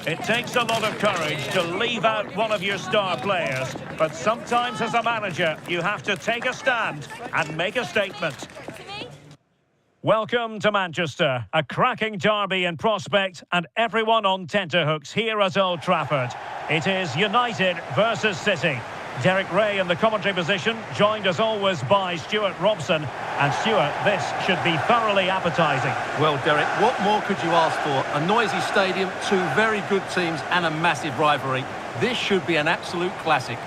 It takes a lot of courage to leave out one of your star players, but sometimes as a manager, you have to take a stand and make a statement. Welcome to Manchester, a cracking derby in prospect and everyone on tenterhooks here at Old Trafford. It is United versus City. Derek Ray in the commentary position, joined as always by Stuart Robson. And Stuart, this should be thoroughly appetising. Well, Derek, what more could you ask for? A noisy stadium, two very good teams and a massive rivalry. This should be an absolute classic.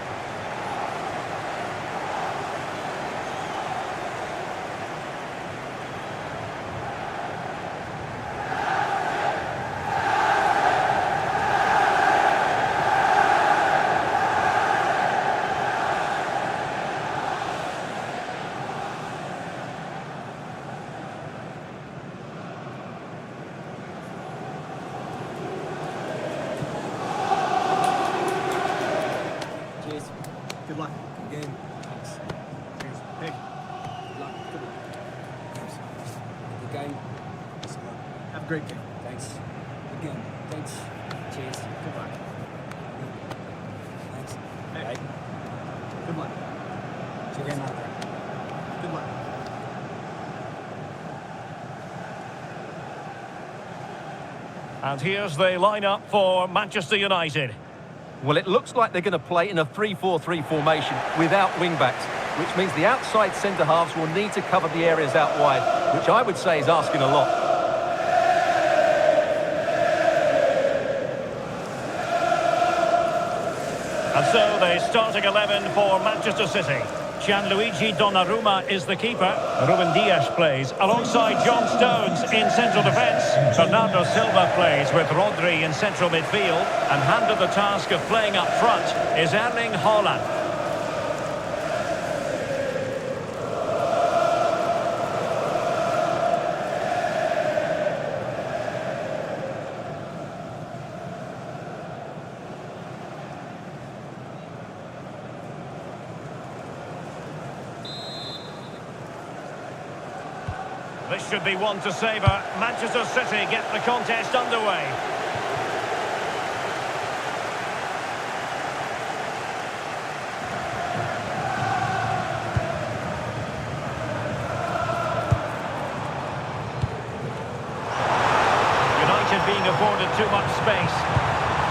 Good luck. Good game. Thanks. Cheers. Hey. Good luck. Good luck. Thanks. Good game. Thanks. Have a great game. Thanks. Good game. Thanks. Cheers. Good luck. Thanks. Hey. Right. Good luck. See you again out there. Good luck. And here's the lineup for Manchester United. Well, it looks like they're going to play in a 3-4-3 formation without wing-backs, which means the outside centre-halves will need to cover the areas out wide, which I would say is asking a lot. And so the starting 11 for Manchester City. Gianluigi Donnarumma is the keeper. Ruben Dias plays alongside John Stones in central defence. Bernardo Silva plays with Rodri in central midfield. And handed the task of playing up front is Erling Haaland. This should be one to savour. Manchester City get the contest underway. United being afforded too much space.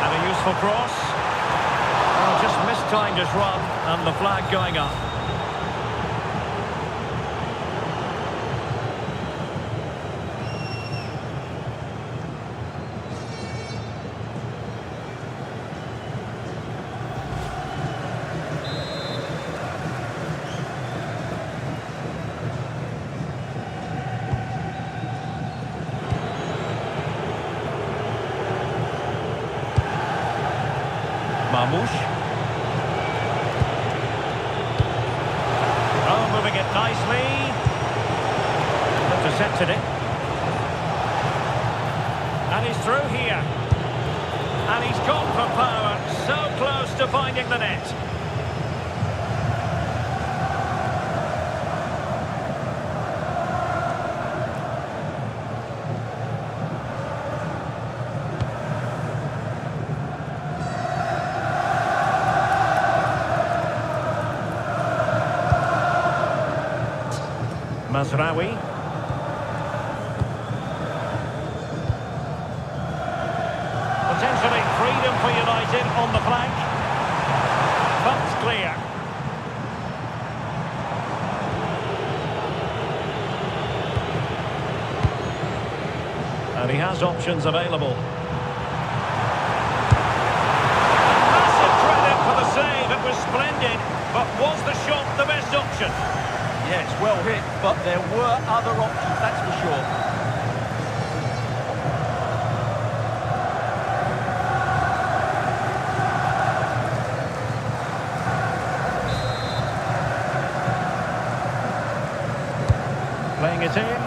And a useful cross. Oh, just mistimed his run, and the flag going up. Marmouche. Oh, moving it nicely. Intercepted it. And he's through here. And he's gone for power. So close to finding the net. Mazraoui. Potentially freedom for United on the flank. But it's clear. And he has options available. Massive credit for the save. It was splendid. But was the shot the best option? Yeah, it's well hit, but there were other options, that's for sure. Playing it in.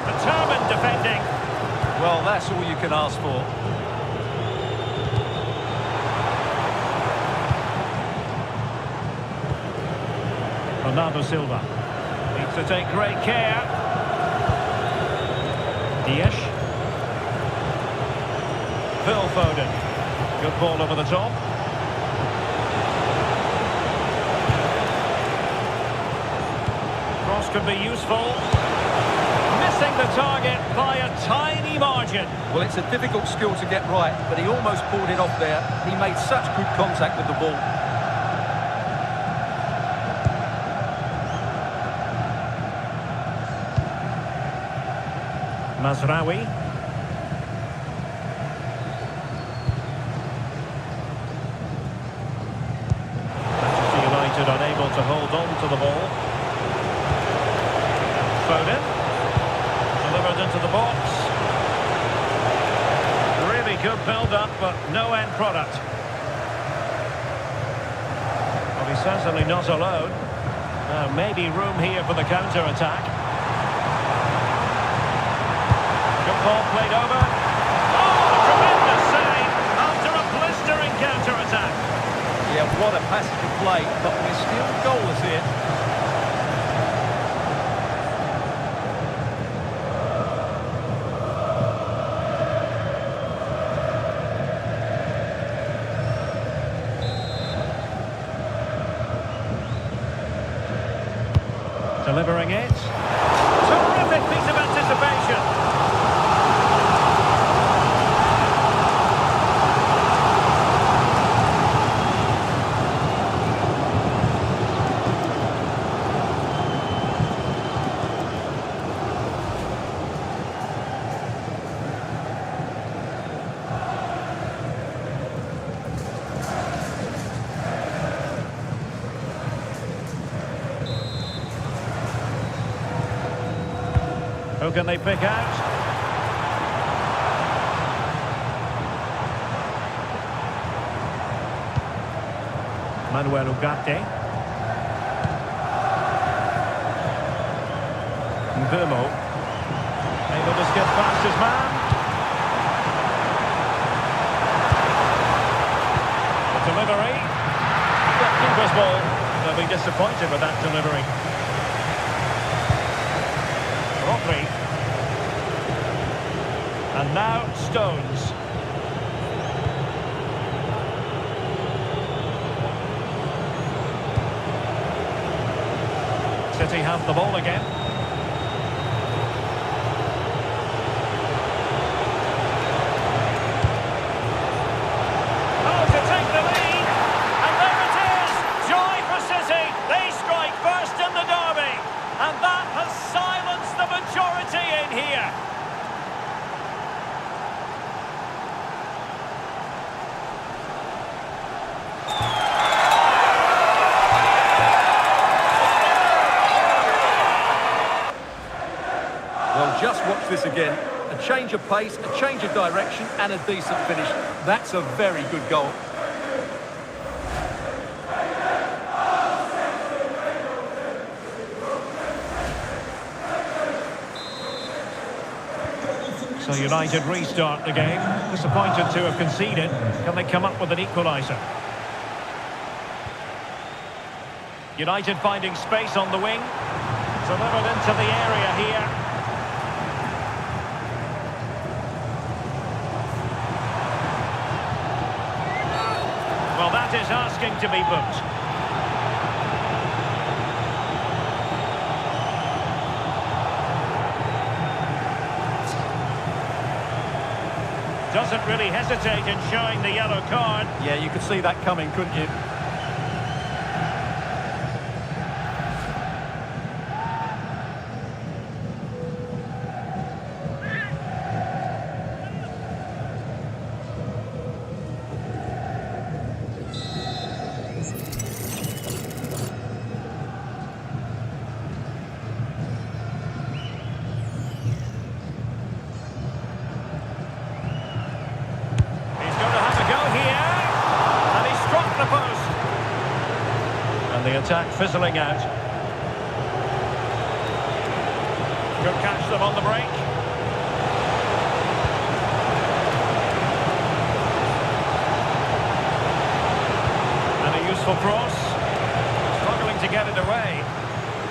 Determined defending. Well, that's all you can ask for. Bernardo Silva needs to take great care. Dias. Phil Foden. Good ball over the top. Cross could be useful. Missing the target by a tiny margin. Well, it's a difficult skill to get right, but he almost pulled it off there. He made such good contact with the ball. Mazraoui. Manchester United unable to hold on to the ball. Foden. Delivered into the box. Really good build-up, but no end product. Well, he's certainly not alone. Maybe room here for the counter-attack. Ball played over. Oh, tremendous save after a blistering counter-attack. Yeah, what a passage of play, but we're still goalless here. Delivering it. Terrific piece of anticipation. Who can they pick out? Manuel Ugarte. Mbemo. Able to skip past his man. The delivery. The keeper's ball. They'll be disappointed with that delivery. Rodri. And now Stones. City have the ball again. Oh, to take the lead. And there it is. Joy for City. They strike first in the derby. And that has silenced the majority in here. Well, just watch this again. A change of pace, a change of direction, and a decent finish. That's a very good goal. So United restart the game. Disappointed to have conceded. Can they come up with an equaliser? United finding space on the wing. Delivered into the area here. Well, that is asking to be booked. Doesn't really hesitate in showing the yellow card. Yeah, you could see that coming, couldn't you? The attack fizzling out. Could catch them on the break. And a useful cross. Struggling to get it away.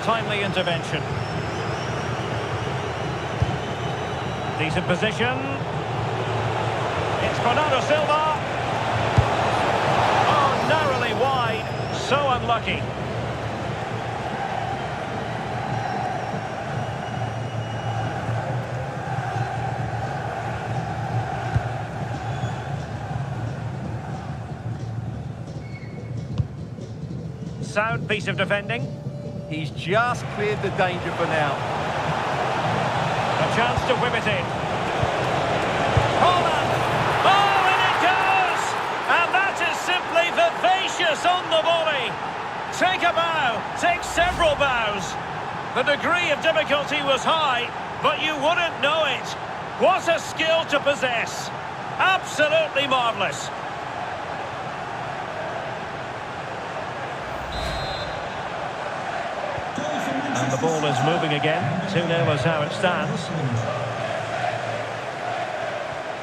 Timely intervention. Decent position. It's Bernardo Silva. Oh, narrowly wide. So unlucky. Sound piece of defending. He's just cleared the danger for now. A chance to whip it in. Holland! Oh, and it goes! And that is simply vivacious on the volley. Take a bow, take several bows. The degree of difficulty was high, but you wouldn't know it. What a skill to possess. Absolutely marvellous. And the ball is moving again. 2-0 is how it stands.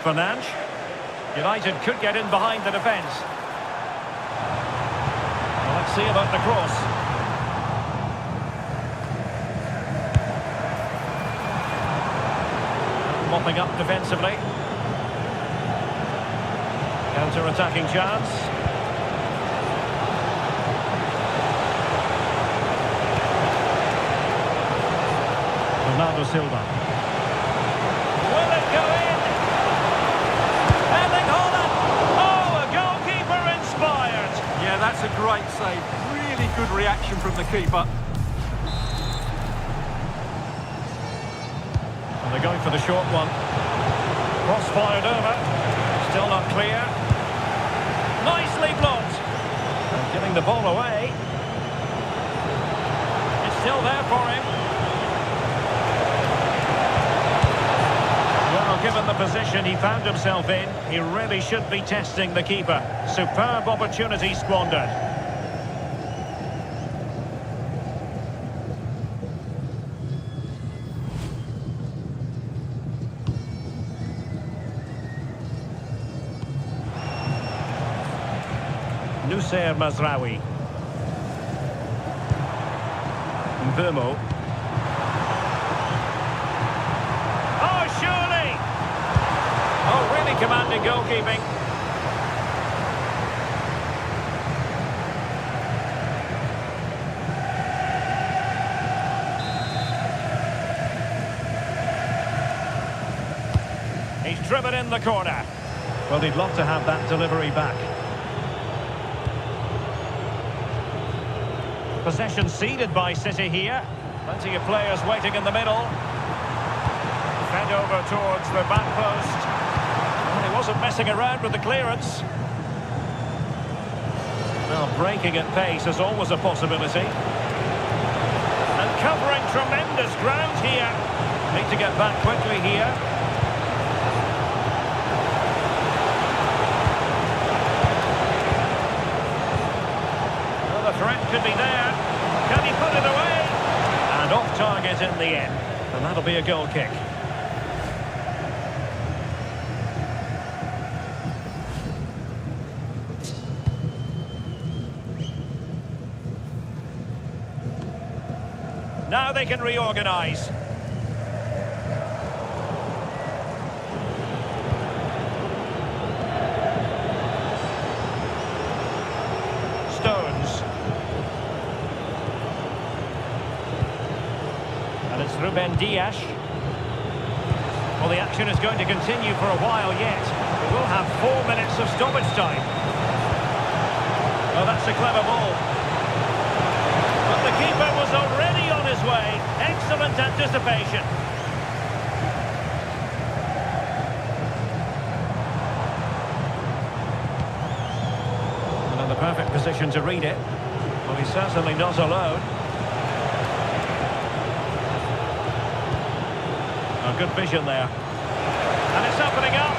Fernandes. United could get in behind the defence. Well, let's see about the cross. Mopping up defensively. Counter-attacking chance. Bernardo Silva. Will it go in? Erling Haaland. Oh, a goalkeeper inspired. Yeah, that's a great save. Really good reaction from the keeper. And they're going for the short one. Cross fired over. Still not clear. Nicely blocked. And giving the ball away. It's still there for him. position he found himself in. He really should be testing the keeper. Superb opportunity squandered. Nusayr Mazraoui. Mbeumo. Oh, surely! Oh, really commanding goalkeeping. He's driven in the corner. Well, they'd love to have that delivery back. Possession ceded by City here. Plenty of players waiting in the middle. Fed over towards the back post. Well, he wasn't messing around with the clearance. Well, breaking at pace is always a possibility. And covering tremendous ground here. Need to get back quickly here. Well, the threat could be there. Can he put it away? And off target in the end. And that'll be a goal kick. Now they can reorganise. Stones. And it's Ruben Dias. Well, the action is going to continue for a while yet. We'll have 4 minutes of stoppage time. Oh, that's a clever ball. But the keeper was already on his way. Excellent anticipation. And in the perfect position to read it. Well, he's certainly not alone. Oh, good vision there. And it's opening up.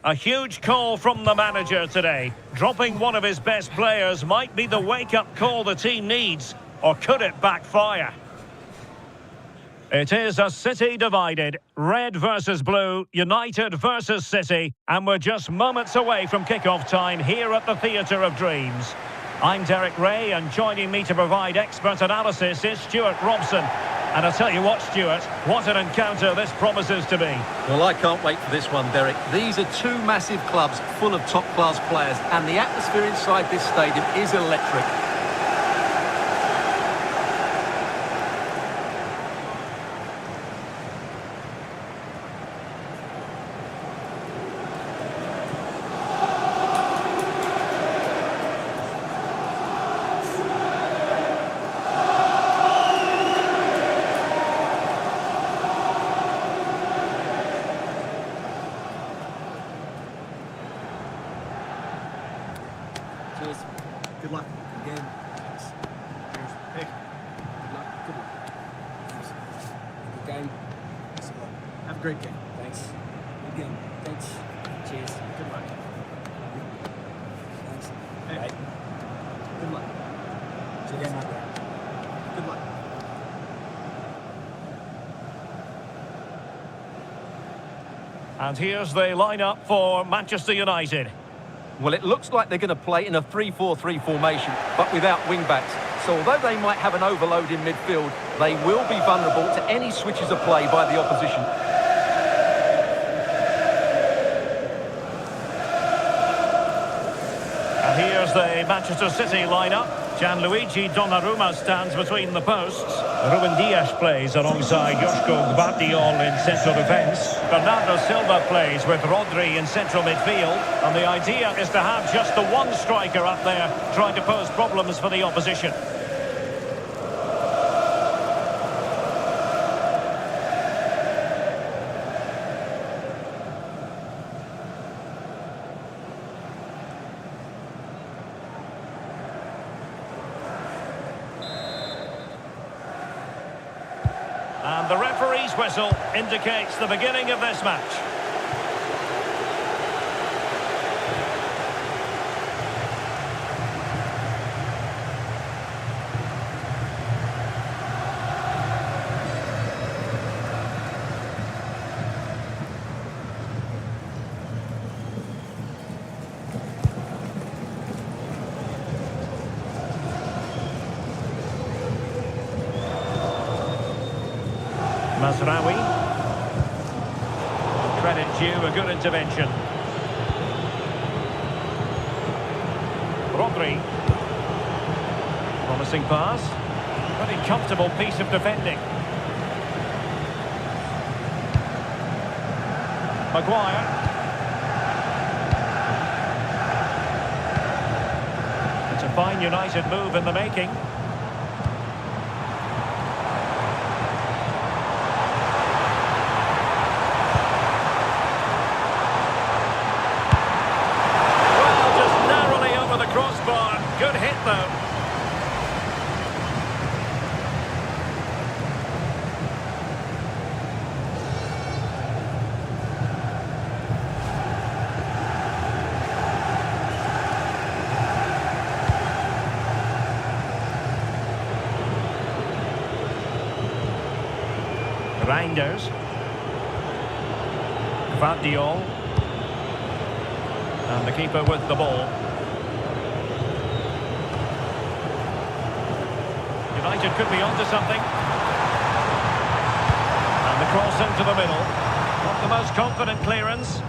A huge call from the manager today. Dropping one of his best players might be the wake-up call the team needs, or could it backfire? It is a City divided. Red versus blue, United versus City, and we're just moments away from kick-off time here at the Theatre of Dreams. I'm Derek Ray, and joining me to provide expert analysis is Stuart Robson. And I tell you what, Stuart, what an encounter this promises to be. Well, I can't wait for this one, Derek. These are two massive clubs full of top-class players, and the atmosphere inside this stadium is electric. Cheers. Good luck. Again. Thanks. Cheers. Hey. Good luck. Good luck. Thanks. Good game. Thanks a lot. Have a great game. Thanks. Good game. Thanks. Cheers. Good luck. Thanks. Hey. Bye. Good luck. Cheers. Again, good luck. And here's the lineup for Manchester United. Well, it looks like they're going to play in a 3-4-3 formation, but without wing-backs. So although they might have an overload in midfield, they will be vulnerable to any switches of play by the opposition. And here's the Manchester City lineup. Gianluigi Donnarumma stands between the posts. Ruben Dias plays alongside Joško Gvardiol in central defence. Bernardo Silva plays with Rodri in central midfield. And the idea is to have just the one striker up there trying to pose problems for the opposition. And the referee's whistle indicates the beginning of this match. Mazraoui. Credit due, a good intervention. Rodri. Promising pass. Pretty comfortable piece of defending. Maguire. It's a fine United move in the making. Good hit, though. Reinders. Gvardiol. And the keeper with the ball. United could be onto something. And the cross into the middle. Not the most confident clearance. You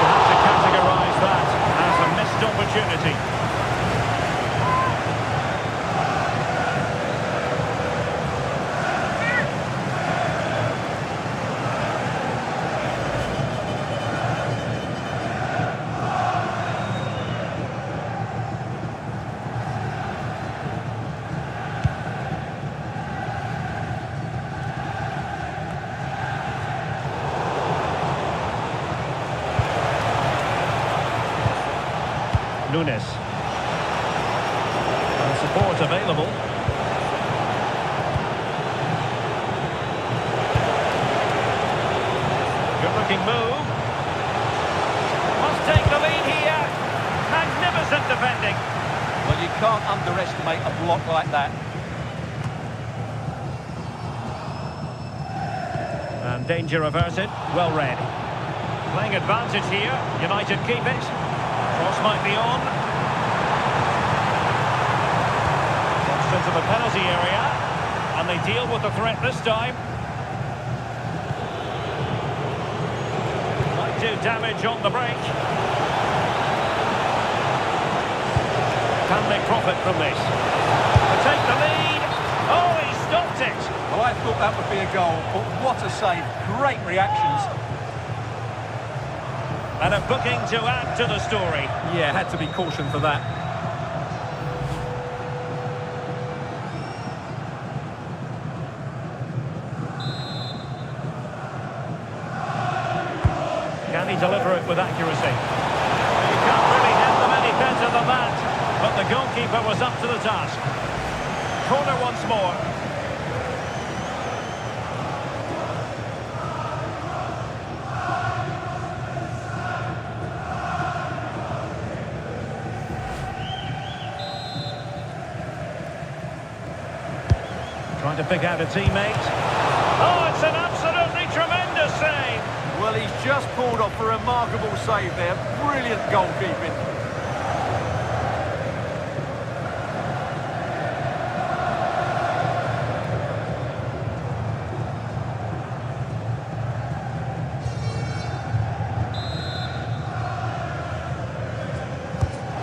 have to categorise that as a missed opportunity. Nunes. And support available. Good looking move. defending. Well, you can't underestimate a block like that. And danger averted. Well read. Playing advantage here. United keep it. Cross might be on. Crossed into the penalty area. And they deal with the threat this time. Might do damage on the break. Can they profit from this? To take the lead. Oh, he stopped it. Well, I thought that would be a goal, but what a save. Great reactions. And a booking to add to the story. Yeah, had to be cautioned for that. Can he deliver it with accuracy? You can't really get them any better than that. But the goalkeeper was up to the task. Corner once more. Trying to pick out a teammate. Oh, it's an absolutely tremendous save. Well, he's just pulled off a remarkable save there. Brilliant goalkeeping.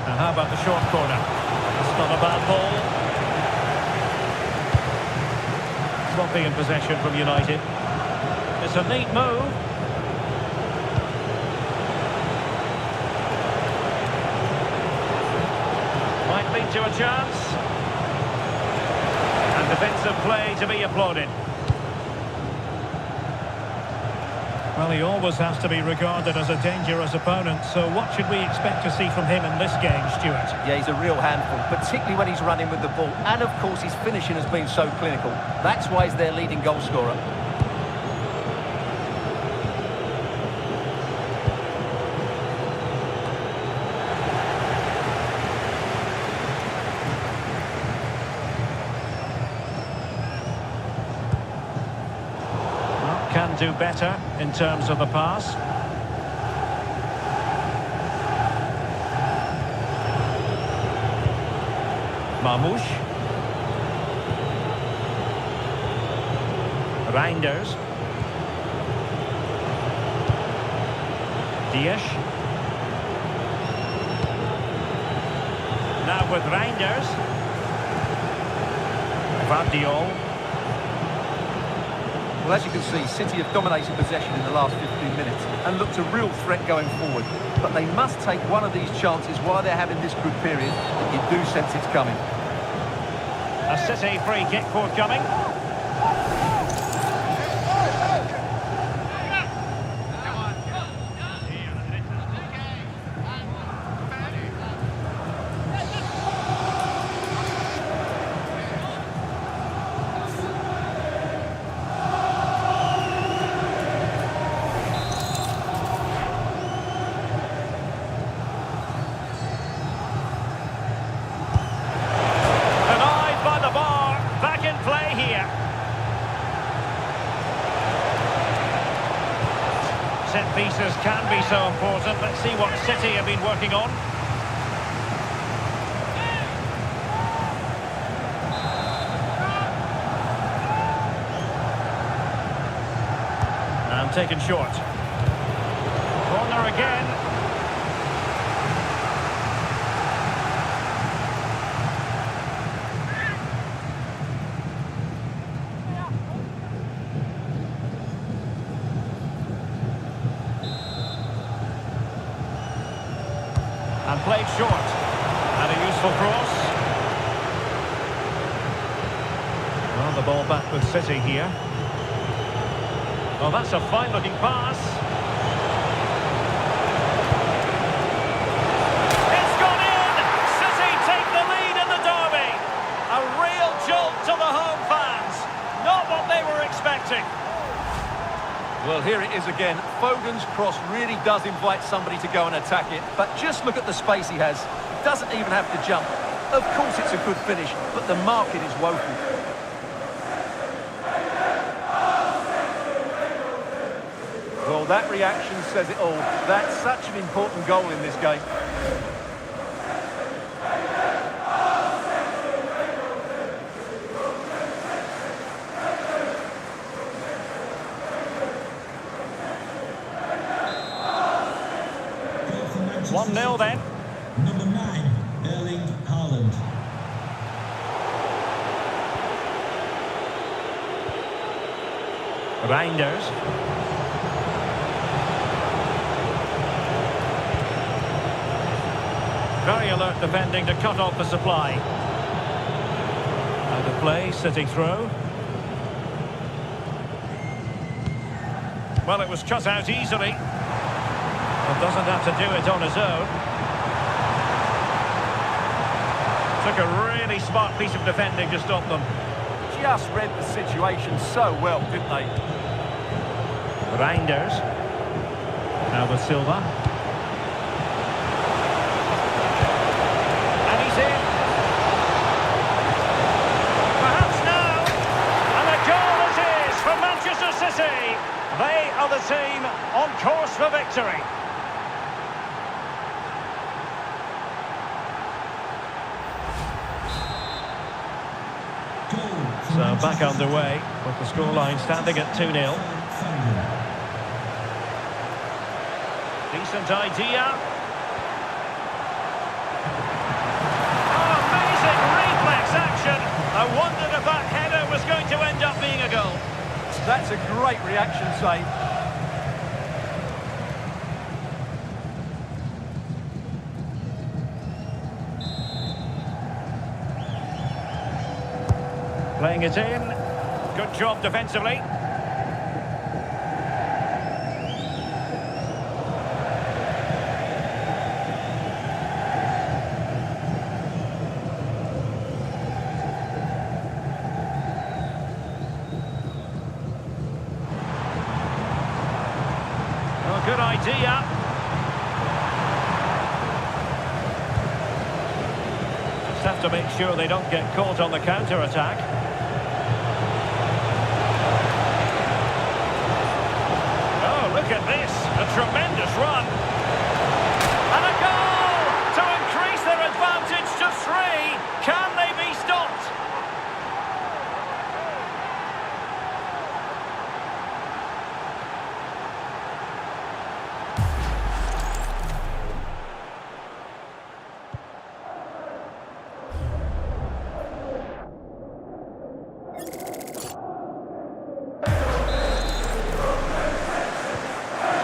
And how about the short corner? It's not a bad ball. Sloppy in possession from United. It's a neat move. Might lead to a chance. And defensive play to be applauded. Well, he always has to be regarded as a dangerous opponent, so what should we expect to see from him in this game, Stuart? Yeah, he's a real handful, particularly when he's running with the ball. And, of course, his finishing has been so clinical. That's why he's their leading goal scorer. Can do better in terms of the pass. Mamouche. Reinders. Dias. Now with Reinders. Vardiol. Well, as you can see, City have dominated possession in the last 15 minutes and looked a real threat going forward. But they must take one of these chances while they're having this good period. You do sense it's coming. A City free kick forthcoming. Setpieces can be so important. Let's see what City have been working on. And taken short. Corner again. And played short. And a useful cross. Well, the ball back with City here. Oh, that's a fine-looking pass. It's gone in! City take the lead in the derby. A real jolt to the home fans. Not what they were expecting. Well, here it is again. Foden's cross really does invite somebody to go and attack it. But just look at the space he has. doesn't even have to jump. Of course it's a good finish, but the marking is woeful. Well, that reaction says it all. That's such an important goal in this game. Goal 1-0 then. Number 9, Erling Haaland. Reinders. Very alert defending to cut off the supply. Out of play, City throw. Well, it was cut out easily. But doesn't have to do it on his own. Took a really smart piece of defending to stop them. Just read the situation so well, didn't they? Reinders. Now with Silva. And he's in. Perhaps now. And a goal it is for Manchester City. They are the team on course for victory. So back underway, with the scoreline standing at 2-0. Decent idea. Oh, amazing reflex action. I wondered if that header was going to end up being a goal. That's a great reaction save. Playing it in. Good job defensively. Oh, good idea. Just have to make sure they don't get caught on the counter-attack. Look at this, a tremendous run. And a goal to increase their advantage to 3. Can they be stopped?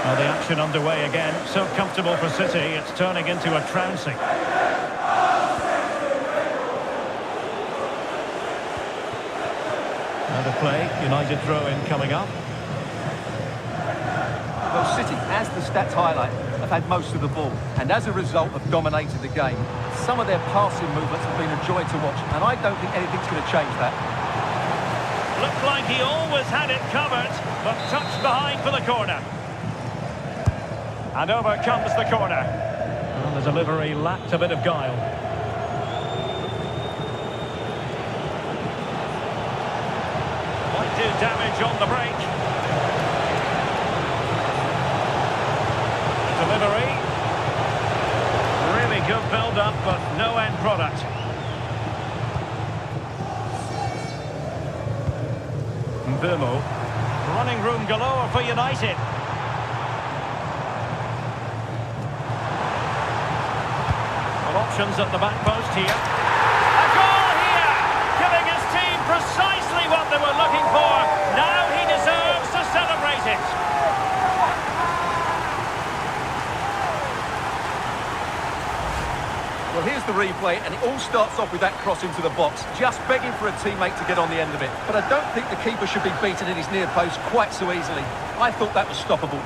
Well, the action underway again. So comfortable for City, it's turning into a trouncing. Out of play, United throw-in coming up. Well, City, as the stats highlight, have had most of the ball, and as a result have dominated the game. Some of their passing movements have been a joy to watch, and I don't think anything's going to change that. Looked like he always had it covered, but touched behind for the corner. And over comes the corner. Well, the delivery lacked a bit of guile. Might do damage on the break. Delivery. Really good build-up, but no end product. FUMA. Running room galore for United. Options at the back post here. A goal here, giving his team precisely what they were looking for. Now he deserves to celebrate it. Well, here's the replay, and it all starts off with that cross into the box, just begging for a teammate to get on the end of it. But I don't think the keeper should be beaten in his near post quite so easily. I thought that was stoppable.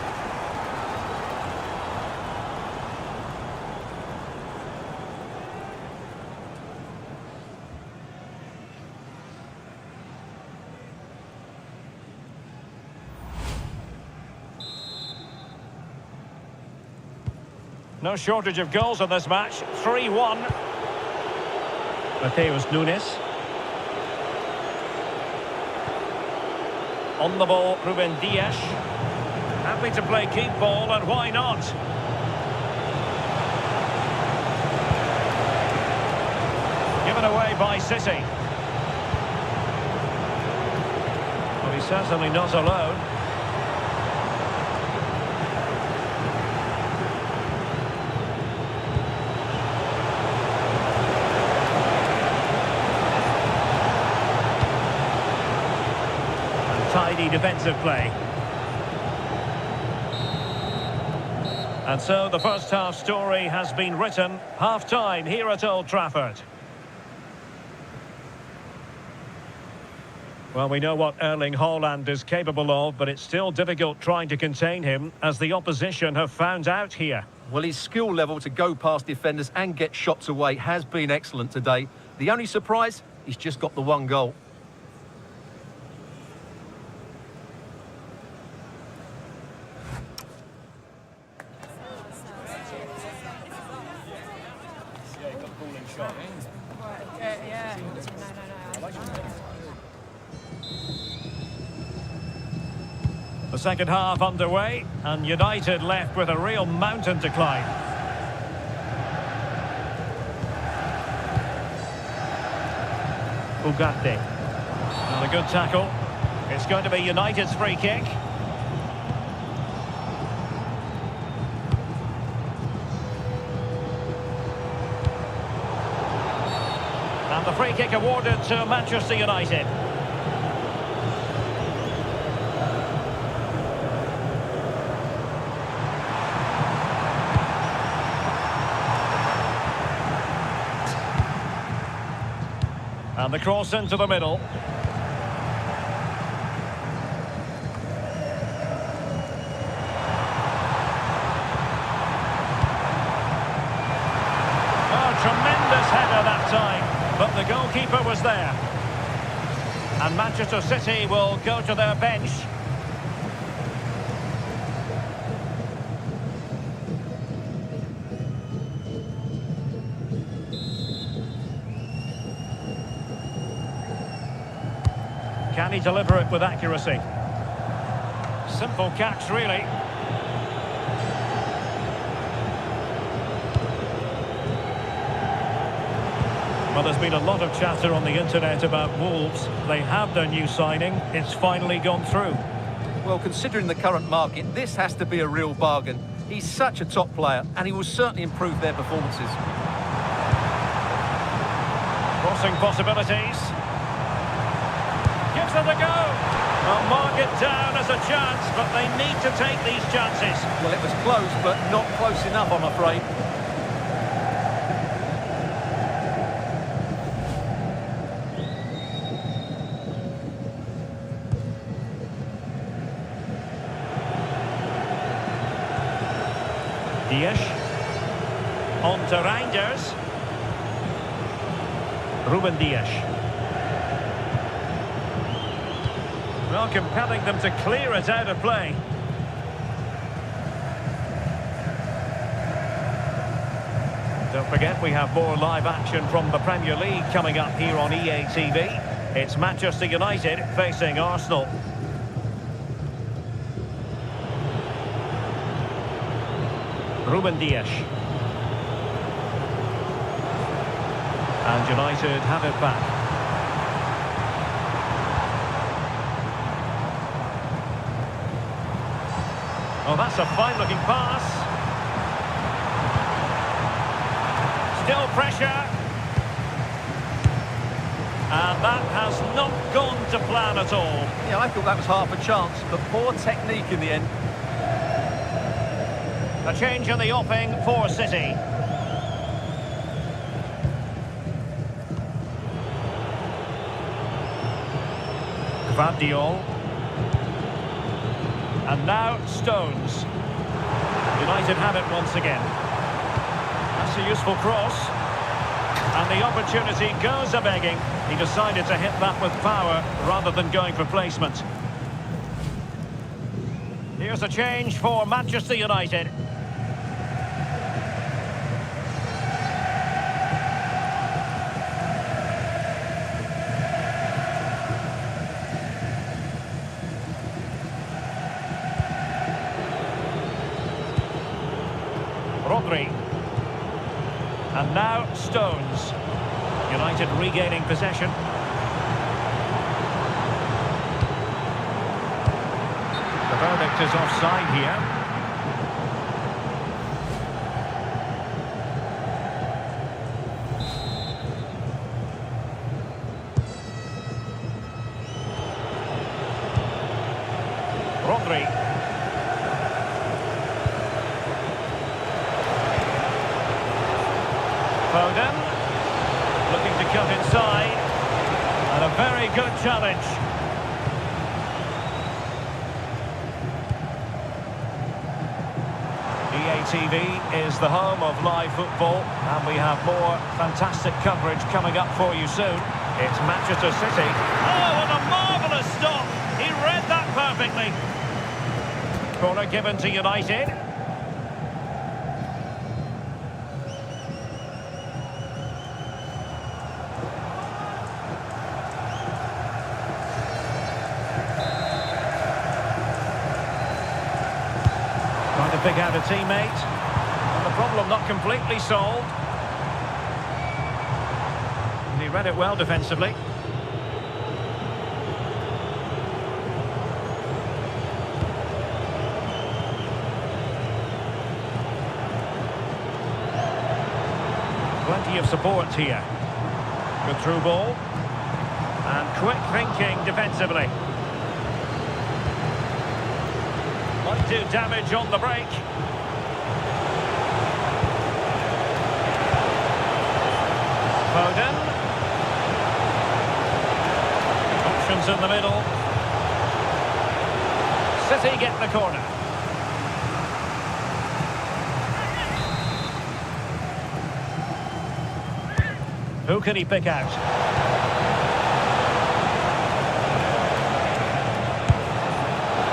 No shortage of goals in this match. 3-1. Mateus Nunes. On the ball, Ruben Dias. Happy to play keep ball, and why not? Given away by City. Well, he's certainly not alone. Tidy defensive play. And so the first half story has been written. Half-time here at Old Trafford. Well, we know what Erling Haaland is capable of, but it's still difficult trying to contain him, as the opposition have found out here. Well, his skill level to go past defenders and get shots away has been excellent today. The only surprise, he's just got the one goal. The second half underway, and United left with a real mountain to climb. Ugarte. And a good tackle. It's going to be United's free kick. And the free kick awarded to Manchester United. And the cross into the middle. Oh, tremendous header that time, but the goalkeeper was there. And Manchester City will go to their bench. Can he deliver it with accuracy? Simple catch, really. Well, there's been a lot of chatter on the internet about Wolves. They have their new signing. It's finally gone through. Well, considering the current market, this has to be a real bargain. He's such a top player, and he will certainly improve their performances. Crossing possibilities. Gives it a go. Well, mark it down as a chance, but they need to take these chances. Well, it was close, but not close enough, I'm afraid. Dias. On to Reinders. Ruben Dias. Well, compelling them to clear it out of play. Don't forget, we have more live action from the Premier League coming up here on EA TV. It's Manchester United facing Arsenal. Ruben Dias. And United have it back. Oh, that's a fine-looking pass. Still pressure. And that has not gone to plan at all. Yeah, I thought that was half a chance, but poor technique in the end. A change in the offing for City. Gvardiol. And now Stones. United have it once again. That's a useful cross. And the opportunity goes a-begging. He decided to hit that with power rather than going for placement. Here's a change for Manchester United. Rodri. And now Stones. United regaining possession. The verdict is offside here. Rodri. Foden. Looking to cut inside. And a very good challenge. EA TV is the home of live football, and we have more fantastic coverage coming up for you soon. It's Manchester City. Oh, and a marvellous stop! He read that perfectly. Corner given to United. Trying to pick out a teammate. And the problem not completely solved. And he read it well defensively. Plenty of support here. Good through ball. And quick thinking defensively. Might do damage on the break. Foden. Options in the middle. City get the corner. Who can he pick out?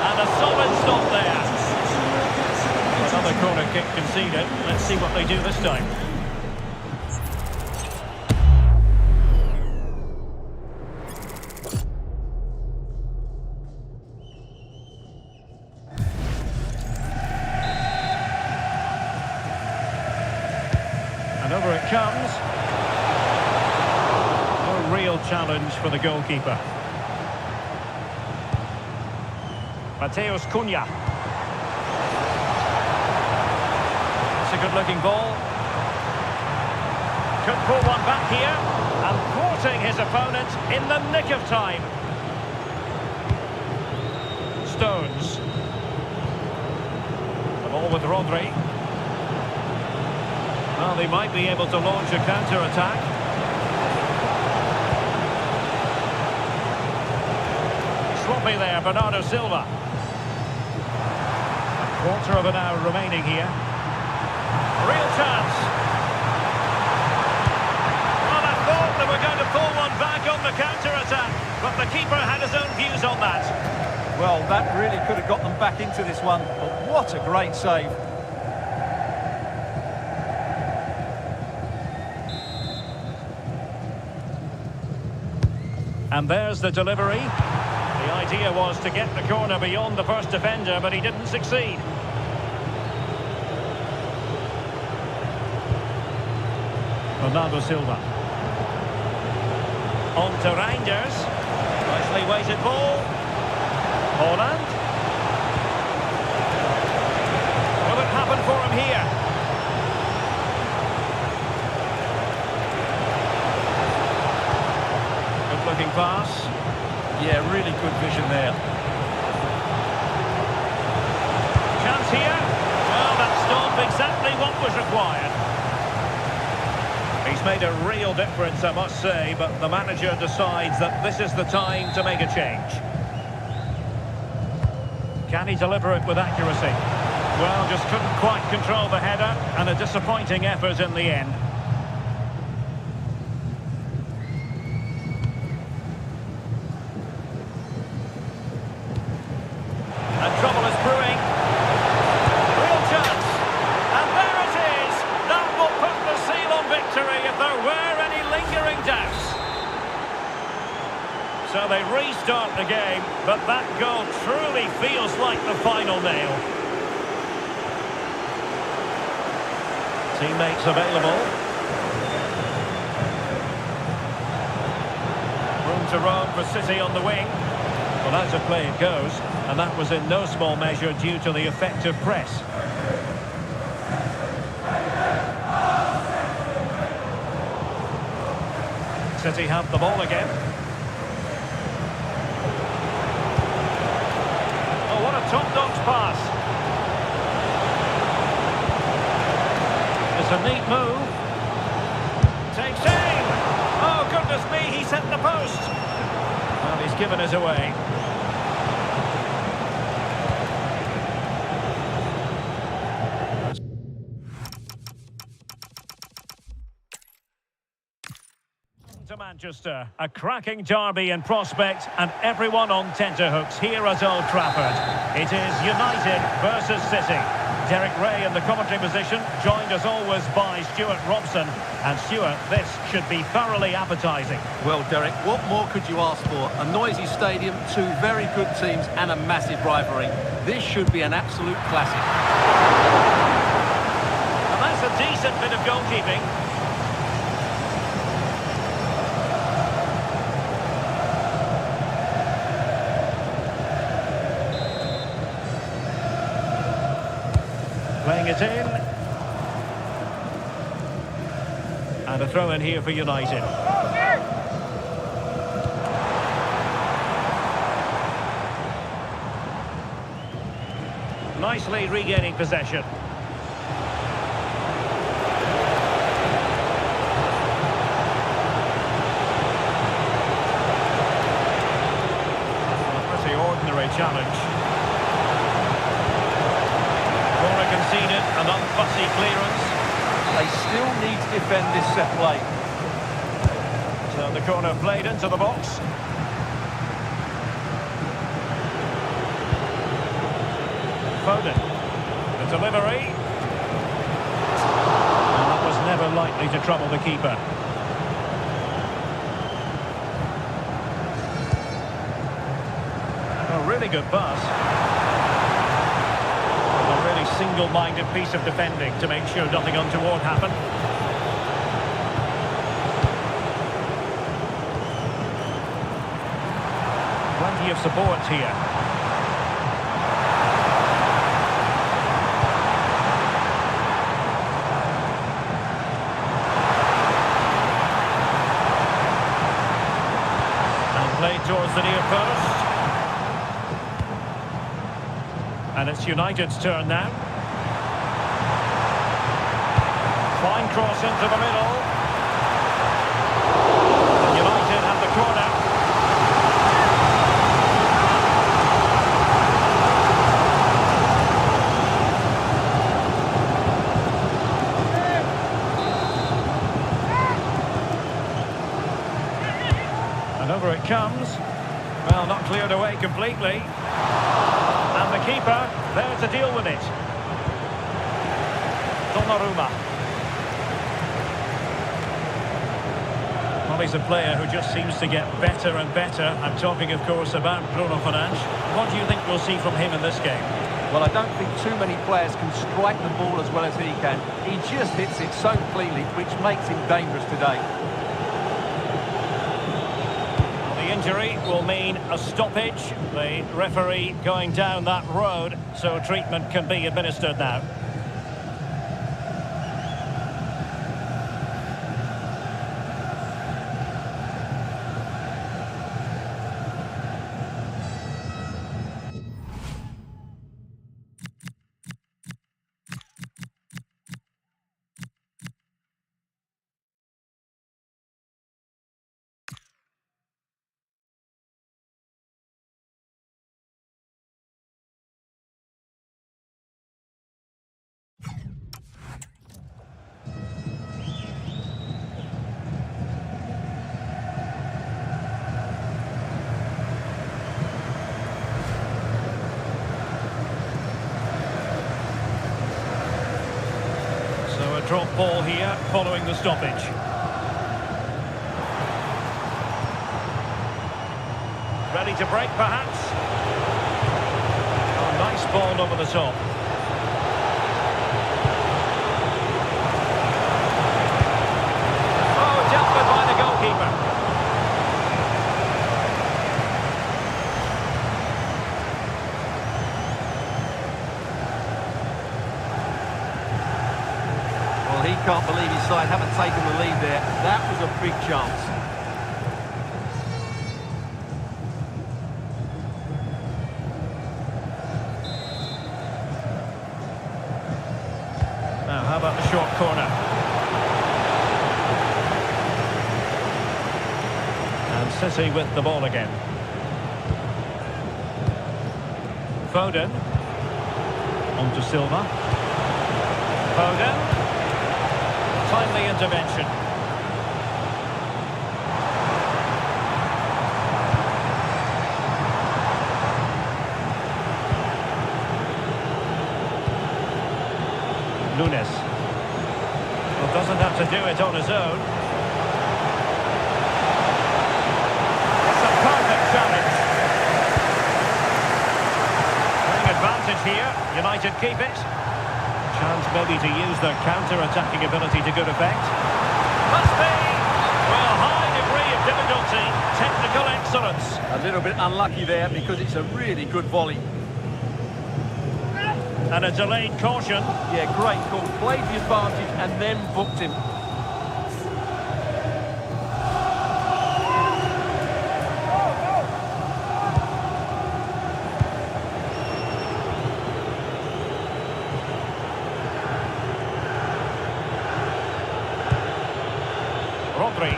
And a solid stop there. Another corner kick conceded. Let's see what they do this time. And over it comes. Real challenge for the goalkeeper. Mateus Cunha. It's a good-looking ball. Could pull one back here, and thwarting his opponent in the nick of time. Stones. The ball with Rodri. Well, they might be able to launch a counter-attack. Sloppy there, Bernardo Silva. A quarter of an hour remaining here. Real chance. Well, I thought they were going to pull one back on the counter-attack, but the keeper had his own views on that. Well, that really could have got them back into this one, but what a great save. And there's the delivery. The idea was to get the corner beyond the first defender, but he didn't succeed. Bernardo Silva. On to Reinders. Nicely weighted ball. Holland. Will it happen for him here? Good looking pass. Yeah, really good vision there. Chance here. Well, that stopped exactly what was required. He's made a real difference, I must say, but the manager decides that this is the time to make a change. Can he deliver it with accuracy? Well, just couldn't quite control the header, and a disappointing effort in the end. So they restart the game, but that goal truly feels like the final nail. Teammates available. Room to roam for City on the wing. Well, out of play it goes, and that was in no small measure due to the effective press. City have the ball again. Oh, what a top-notch pass. It's a neat move. Takes aim. Oh, goodness me, he set the post. Well, he's given it away. To Manchester, a cracking derby in prospect, and everyone on tenterhooks here at Old Trafford. It is United versus City. Derek Ray in the commentary position, joined as always by Stuart Robson. And Stuart, this should be thoroughly appetising. Well, Derek, what more could you ask for? A noisy stadium, two very good teams and a massive rivalry. This should be an absolute classic. And that's a decent bit of goalkeeping. Playing it in. And a throw in here for United. Nicely regaining possession. A pretty ordinary challenge. Conceded, an unfussy clearance. They still need to defend this set play. So the corner played into the box. Foden. The delivery. And that was never likely to trouble the keeper. A really good pass. Single-minded piece of defending to make sure nothing untoward happened. Plenty of support here. And played towards the near post. And it's United's turn now. Fine cross into the middle. And United have the corner. And over it comes. Well, not cleared away completely. And the keeper there to deal with it. Donnarumma. Well, he's a player who just seems to get better and better. I'm talking, of course, about Bruno Fernandes. What do you think we'll see from him in this game? Well, I don't think too many players can strike the ball as well as he can. He just hits it so cleanly, which makes him dangerous today. The injury will mean a stoppage. The referee going down that road, so treatment can be administered now. Drop ball here following the stoppage. Ready to break perhaps. Oh, nice ball over the top. can't believe his side haven't taken the lead there. That was a big chance. Now, how about the short corner? And City with the ball again. Foden. On to Silva. Foden. Timely intervention. Nunes. Well, doesn't have to do it on his own. It's a perfect challenge. Winning advantage here. United keep it. Chance maybe to use their counter-attacking ability to good effect. Must be! Well, high degree of difficulty. Technical excellence. A little bit unlucky there because it's a really good volley. And a delayed caution. Yeah, great call. Played the advantage and then booked him. Rodri.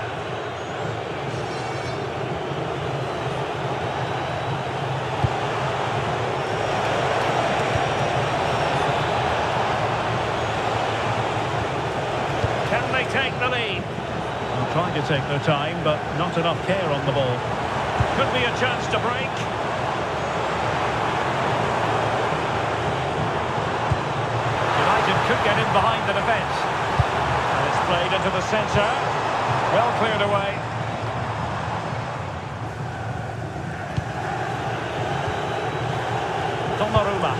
Can they take the lead? Well, trying to take their time, but not enough care on the ball. Could be a chance to break. United could get in behind the defence. And it's played into the centre. Well cleared away. Donnarumma.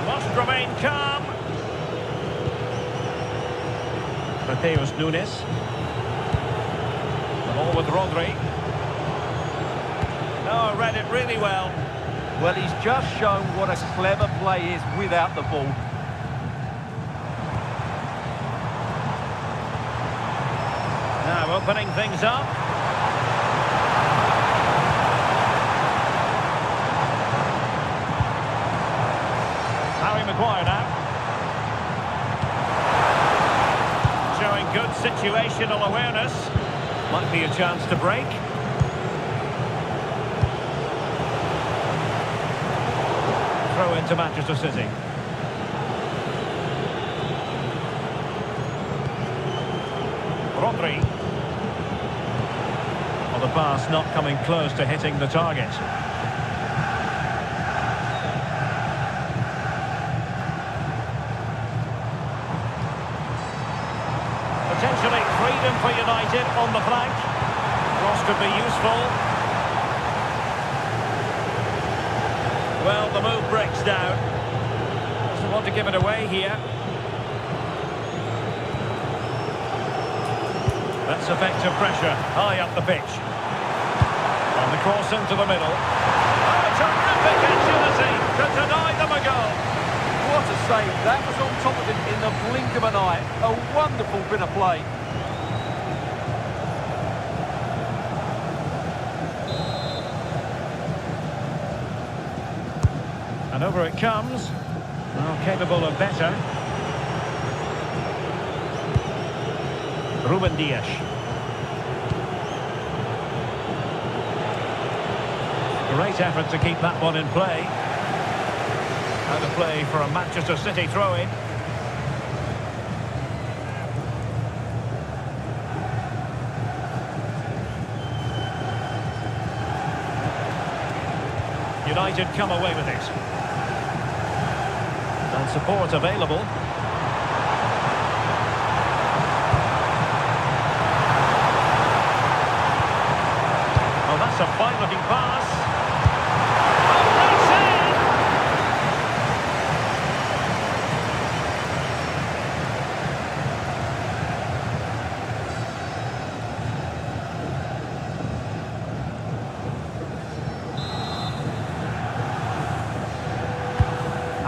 Must remain calm. Mateus Nunes. The ball with Rodri. No, read it really well. Well, he's just shown what a clever play is without the ball. Now opening things up. Harry Maguire now. Showing good situational awareness. Might be a chance to break. Throw into Manchester City. Rodri. Well, the pass not coming close to hitting the target. Potentially freedom for United on the flank. Cross could be useful. Well, the move breaks down. Doesn't want to give it away here. That's effective pressure, high up the pitch. And the cross into the middle. Oh, terrific agility to deny them a goal. What a save. That was on top of him in the blink of an eye. A wonderful bit of play. And over it comes. Well, capable of better. Ruben Dias. Great effort to keep that one in play. Out of play for a Manchester City throw-in. United come away with it. And support available. Well, that's a fine-looking pass. Oh, that's it!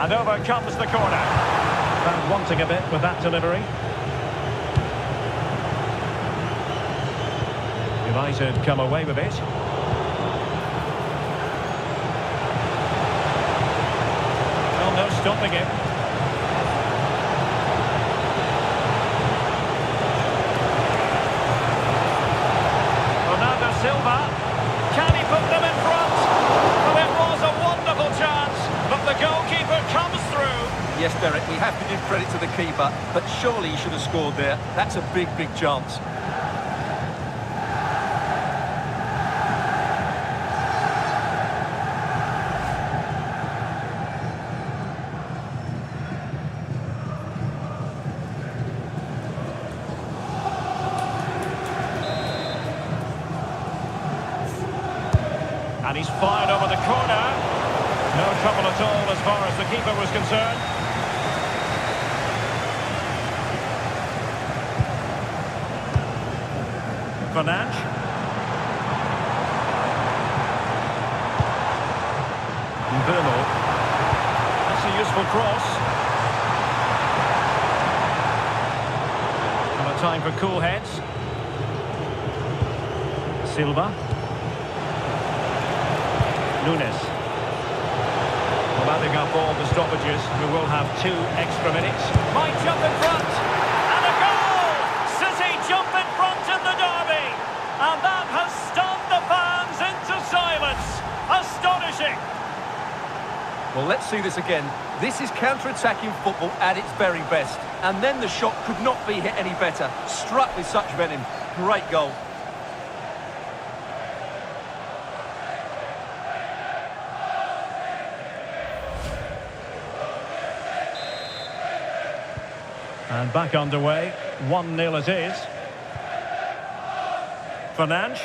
And over comes the corner. Found wanting a bit with that delivery. United come away with it. Well, no stopping it. Silva, can he put them in front? Well, it was a wonderful chance, but the goalkeeper comes through. Yes, Derek, we have to give credit to the keeper, but surely he should have scored there. That's a big, big chance. And he's fired over the corner. No trouble at all as far as the keeper was concerned. Fernandes. Mbeumo. That's a useful cross. And a time for cool heads. Silva. Nunes. Well, adding up all the stoppages, we will have 2 extra minutes. Might jump in front. And a goal! City jump in front in the derby. And that has stunned the fans into silence. Astonishing. Well, let's see this again. This is counter-attacking football at its very best. And then the shot could not be hit any better. Struck with such venom. Great goal. And back underway, 1-0 it is. Fernandes.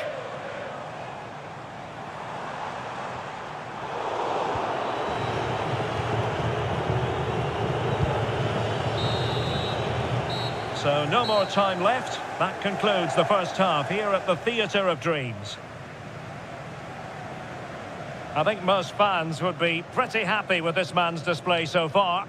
So no more time left. That concludes the first half here at the Theatre of Dreams. I think most fans would be pretty happy with this man's display so far.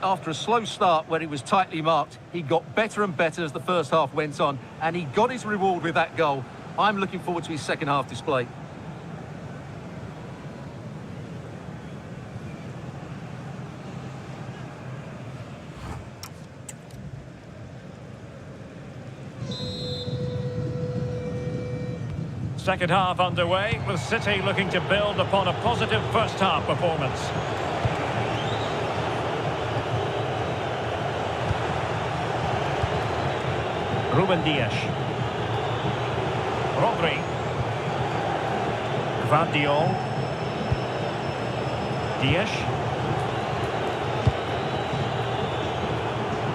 After a slow start where he was tightly marked, he got better and better as the first half went on, and he got his reward with that goal. I'm looking forward to his second half display. Second half underway, with City looking to build upon a positive first half performance. Ruben Dias. Rodri. Guardiola. Dias.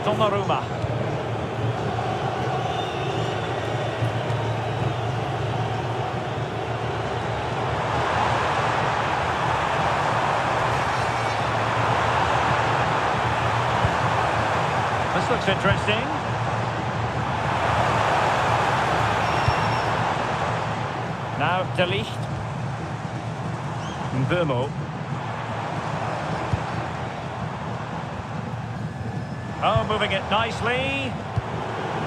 Donnarumma. This looks interesting. Now De Ligt. Mbeumo. Oh, moving it nicely.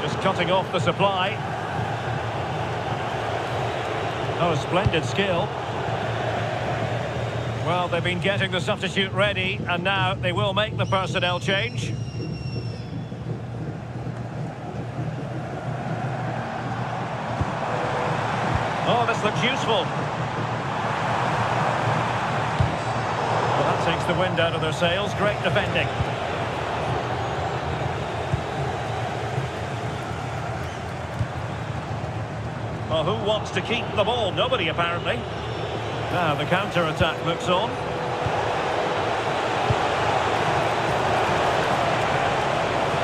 Just cutting off the supply. Oh, splendid skill. Well, they've been getting the substitute ready, and now they will make the personnel change. Oh, this looks useful. Well, that takes the wind out of their sails. Great defending. Well, who wants to keep the ball? Nobody, apparently. Now, the counter-attack looks on.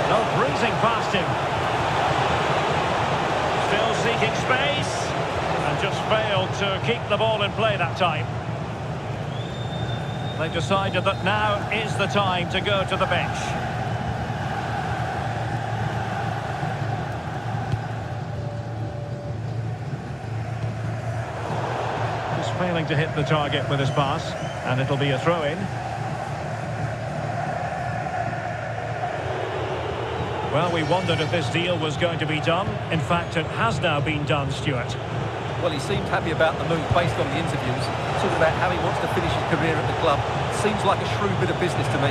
Oh, breezing past him. Still seeking space. And just failed to keep the ball in play that time. They decided that now is the time to go to the bench. Just failing to hit the target with his pass, and it'll be a throw-in. Well, we wondered if this deal was going to be done. In fact, it has now been done, Stuart. Well, he seemed happy about the move based on the interviews. Talking about how he wants to finish his career at the club. Seems like a shrewd bit of business to me.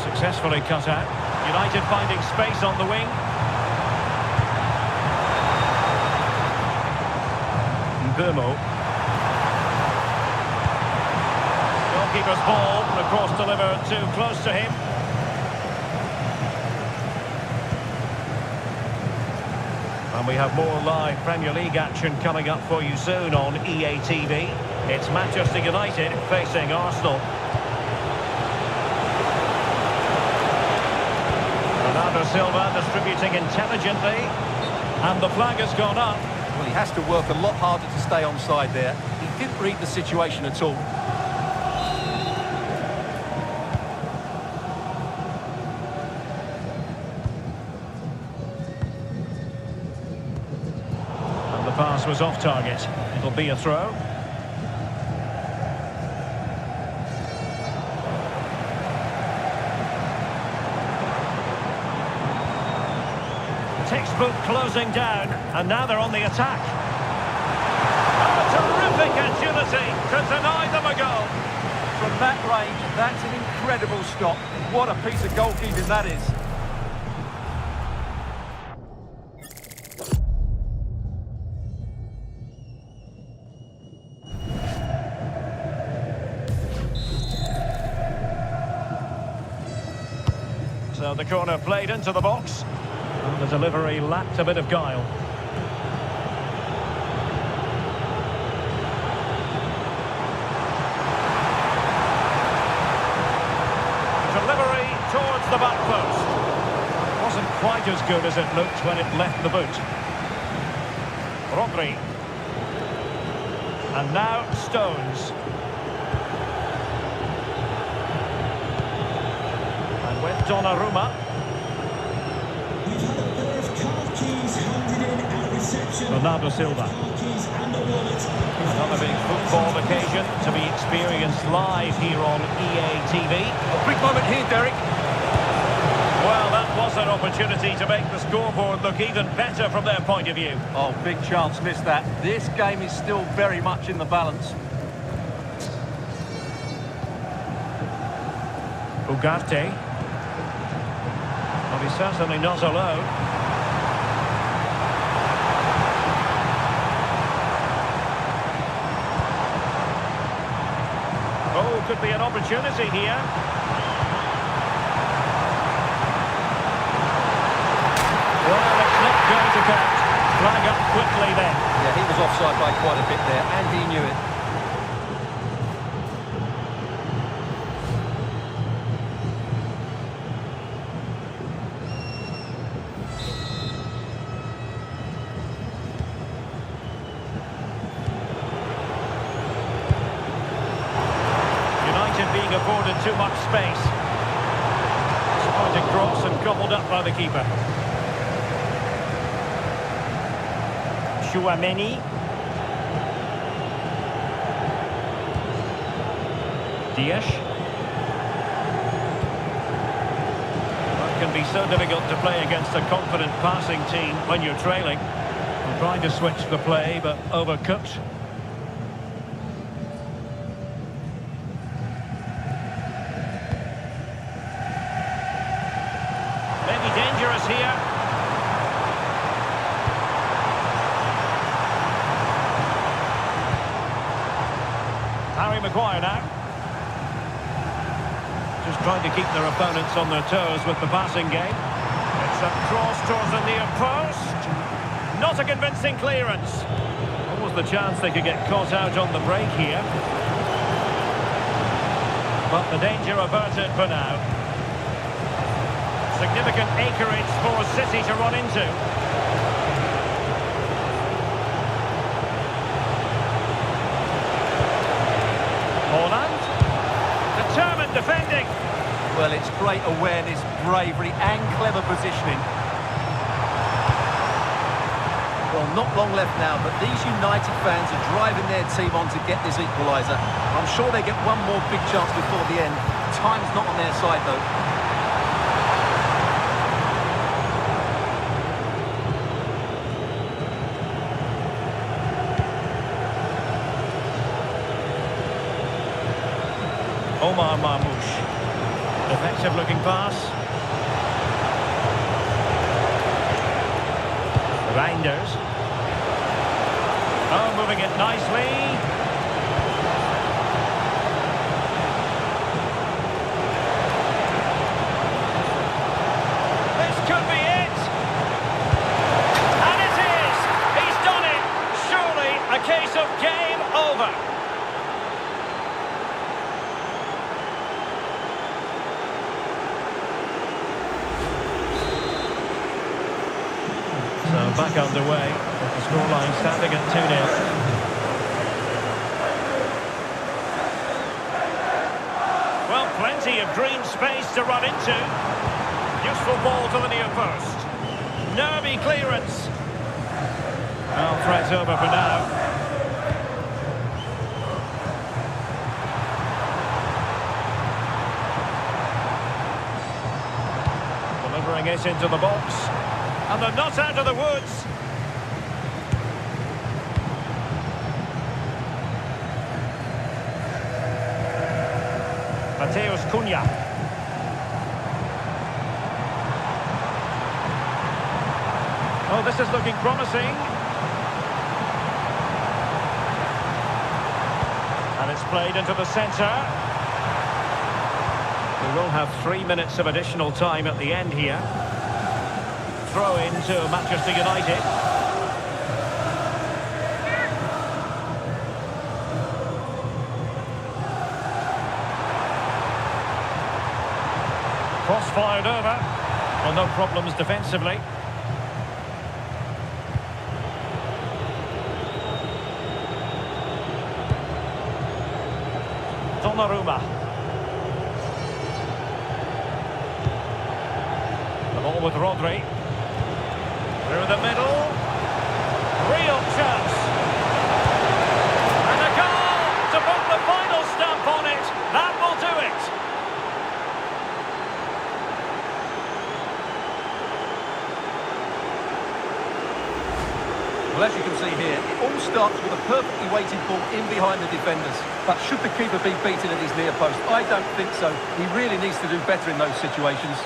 Successfully cut out. United finding space on the wing. Burmo. Goalkeeper's ball, the cross delivered too close to him. And we have more live Premier League action coming up for you soon on EA TV. It's Manchester United facing Arsenal. Bernardo Silva distributing intelligently. And the flag has gone up. Well, he has to work a lot harder to stay onside there. He didn't read the situation at all. And the pass was off target. It'll be a throw. Textbook closing down, and now they're on the attack. Oh, terrific agility to deny them a goal. From that range, that's an incredible stop. What a piece of goalkeeping that is. So the corner played into the box. And the delivery lacked a bit of guile. Delivery towards the back post. Wasn't quite as good as it looked when it left the boot. Rodri. And now Stones. And with Donnarumma. Bernardo Silva. Another big football occasion to be experienced live here on EA TV. A big moment here, Derek. Well, that was an opportunity to make the scoreboard look even better from their point of view. Oh, big chance, missed that. This game is still very much in the balance. Ugarte. Well, he's certainly not alone. Oh, could be an opportunity here. Well, it's not going to count. Flag up quickly then. Yeah, he was offside by quite a bit there, and he knew it. Being afforded too much space. Spotted cross and gobbled up by the keeper. Chouameni. Dias. It can be so difficult to play against a confident passing team when you're trailing. I'm trying to switch the play, but overcooked. Dangerous here. Harry Maguire now. Just trying to keep their opponents on their toes with the passing game. It's a cross towards the near post. Not a convincing clearance. What was the chance they could get caught out on the break here? But the danger averted for now. Significant acreage for City to run into. Holland. Determined defending. Well, it's great awareness, bravery and clever positioning. Well, Not long left now, but these United fans are driving their team on to get this equaliser. I'm sure they get one more big chance before the end. Time's not on their side, though. Omar Marmoush. Effective looking pass. Reinders. Oh, moving it nicely. This could be it. And it is. He's done it. Surely a case of game over. So back underway, with the scoreline standing at 2-0. Well, plenty of green space to run into. Useful ball to the near post. Nervy clearance. Well, threat's over for now. Delivering it into the box. And they're not out of the woods. Mateus Cunha. Oh, this is looking promising. And it's played into the centre. We will have 3 minutes of additional time at the end here. Throw into Manchester United. Cross fired over. Well, no problems defensively. Donnarumma. The ball with Rodri. Through the middle. Real chance. And a goal to put the final stamp on it. That will do it. Well, as you can see here, it all starts with a perfectly weighted ball in behind the defenders. But should the keeper be beaten at his near post? I don't think so. He really needs to do better in those situations.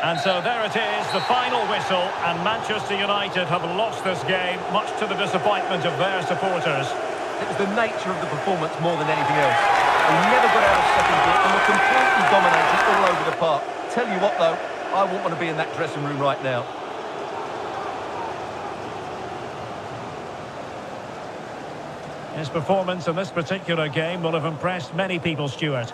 And so there it is, the final whistle, and Manchester United have lost this game, much to the disappointment of their supporters. It was the nature of the performance more than anything else. They never got out of second gear and were completely dominated all over the park. Tell you what, though, I wouldn't want to be in that dressing room right now. His performance in this particular game will have impressed many people, Stuart.